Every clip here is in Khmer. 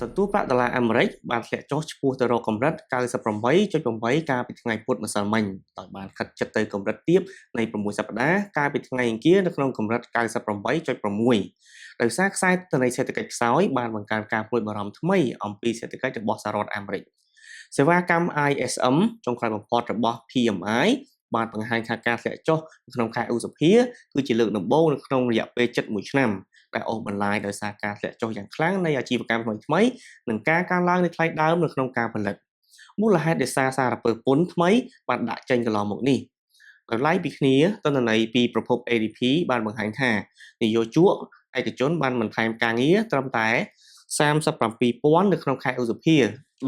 សន្ទុះប្រាក់ដុល្លារអាមេរិកបានធ្លាក់ចុះឆ្ពោះទៅរកកម្រិត 98.8 កាលពីថ្ងៃពុធម្សិលមិញដោយបានខិតជិតទៅកម្រិតទាបនៃ6សប្តាហ៍កាលពីថ្ងៃអង្គារនៅក្នុងកម្រិត 98.6 ដោយសារខ្សែទិន្នន័យសេដ្ឋកិច្ចខ្សោយបានបង្កើនការព្រួយបារម្ភថ្មីអំពីសេដ្ឋកិច្ចរបស់សហរដ្ឋអាមេរិកសេវាកម្ម ISM ចុងក្រោយបំផុតរបស់ PMI បានបង្ហាញថាការធ្លាក់ចុះក្នុងខែឧសភាគឺជាលើកដំបូងនៅក្នុងរយៈពេលជិត1ឆ្នាំដែលអូសបន្លាយដោយសារការធ្លាក់ចុះយ៉ាងខ្លាំងនៃអាជីវកម្មថ្មីៗនិងការកើនឡើងនៃថ្លៃដើមនៅក្នុងការផលិតមូលហេតុដោយសារសារពើពន្ធថ្មីបានដាក់ចេញកន្លងមកនេះដោយឡែកពីគ្នាទិន្នន័យពីប្រភព ADP បានបង្ហាញថានយោជកឯកជនបានបន្ថែមការងារត្រឹមតែ37,000នៅក្នុងខែឧសភា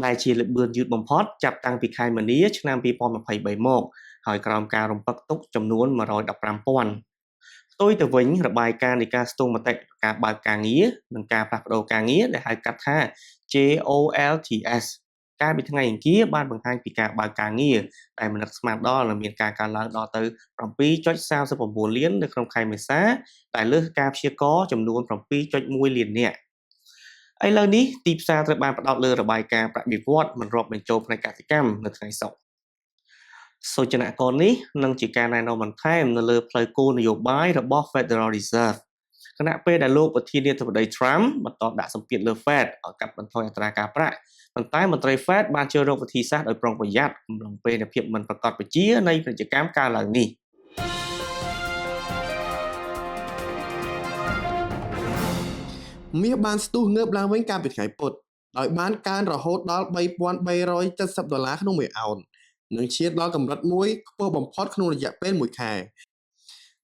ដែលជាល្បឿនយឺតបំផុតចាប់តាំងពីខែមីនាឆ្នាំ2023មកហើយក្រោមការរំពឹងទុកចំនួន115,000ផ្ទុយទៅវិញរបាយការណ៍នៃការស្ទង់មតិការបើកការងារនិងការផ្លាស់ប្តូរការងារដែលហៅកាត់ថា JOLTS កាលពីថ្ងៃអង្គារបានបង្ហាញពីការបើកការងារដែលមិននឹកស្មានដល់នឹងមានការកើនឡើងដល់ទៅ 7.39 លាននៅក្នុងខែមេសាដែលលើសការព្យាករណ៍ចំនួន 7.1 លាននាក់ឥឡូវនេះទីផ្សារត្រូវបានផ្ដោតលើរបាយការណ៍ប្រាក់បៀវត្សមិនរាប់បញ្ចូលផ្នែកកសិកម្មនៅថ្ងៃសុក្រសូចនាករនេះនឹងជាការណែនាំបន្ថែមនៅលើផ្លូវគោលនយោបាយរបស់ Federal Reserve ខណៈពេលដែលលោកប្រធានាធិបតី Trump បន្តដាក់សម្ពាធលើ Fed ឲ្យកាត់បន្ថយអត្រាការប្រាក់ប៉ុន្តែមន្ត្រី Fed បានជ្រើសរើសវិធីសាស្ត្រដោយប្រុងប្រយ័ត្នកំឡុងពេលនៃភាពមិនប្រាកដប្រជានៃពាណិជ្ជកម្មកើនឡើងនេះមាសបានស្ទុះងើបឡើងវិញកាលពីថ្ងៃពុធដោយបានកើនរហូតដល់ $3,370 ក្នុង1អោននិងឈានដល់កម្រិតមួយខ្ពស់បំផុតក្នុងរយៈពេល1ខែ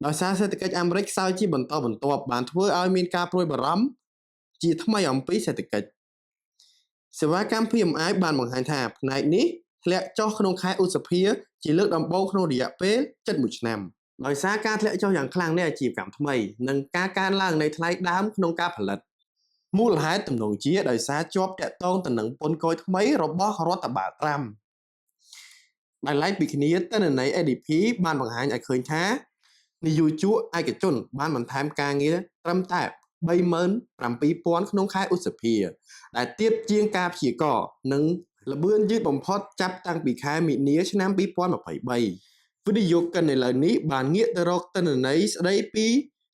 ដោយសារសេដ្ឋកិច្ចអាមេរិកខ្សោយជាបន្តបន្ទាប់បានធ្វើឲ្យមានការព្រួយបារម្ភជាថ្មីអំពីសេដ្ឋកិច្ចសេវាកម្ម PMI បានបង្ហាញថាផ្នែកនេះធ្លាក់ចុះក្នុងខែឧសភាជាលើកដំបូងក្នុងរយៈពេលជិត1ឆ្នាំដោយសារការធ្លាក់ចុះយ៉ាងខ្លាំងនៃអាជីវកម្មថ្មីនិងការកើនឡើងនៃថ្លៃដើមក្នុងការផលិតមូលហេតុទំនងជាដោយសារជាប់តាក់ទងទៅនឹងពន្ធគយថ្មីរបស់រដ្ឋបាលត្រាំដែលឡែកពីគ្នាទិន្នន័យ ADP បានបង្ហាញឲ្យឃើញថានយោជកឯកជនបានបន្ថែមការងារត្រឹមតែ 37,000 ក្នុងខែឧសភាដែលទាបជាងការព្យាករណ៍និងល្បឿនយឺតបំផុតចាប់តាំងពីខែមីនាឆ្នាំ2023វិនិយោគិនឥឡូវនេះបានងាកទៅរកទិន្នន័យស្ដីពី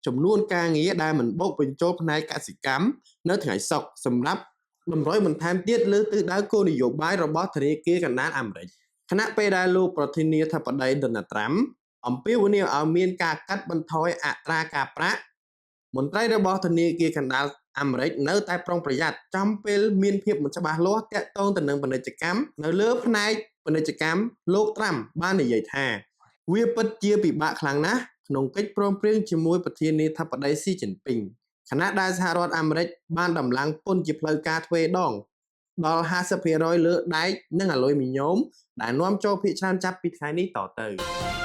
ចំនួនការងារដែលមិនបូកបញ្ចូលផ្នែកកសិកម្មនៅថ្ងៃសុក្រសម្រាប់តម្រុយបន្ថែមទៀតលើទិសដៅគោលនយោបាយរបស់ធនាគារកណ្ដាលអាមេរិកខណៈពេលដែលលោកប្រធានាធិបតី Donald Trump អំពាវនាវឲ្យមានការកាត់បន្ថយអត្រាការប្រាក់មន្ត្រីរបស់ធនាគារកណ្ដាលអាមេរិកនៅតែប្រុងប្រយ័ត្នចំពេលមានភាពមិនច្បាស់លាស់ទាក់ទងទៅនឹងពាណិជ្ជកម្មនៅលើផ្នែកពាណិជ្ជកម្មលោក Trump បាននិយាយថាវាពិតជាពិបាកខ្លាំងណាស់ក្នុងកិច្ចព្រមព្រៀងជាមួយប្រធានាធិបតី Xi Jinping ខណៈដែលសហរដ្ឋអាមេរិកបានដំឡើងពន្ធជាផ្លូវការទ្វេដងដល់ 50% លើដែកនិងអាលុយមីញ៉ូមដែលនាំចូលភាគច្រើនចាប់ពីថ្ងៃនេះតទៅ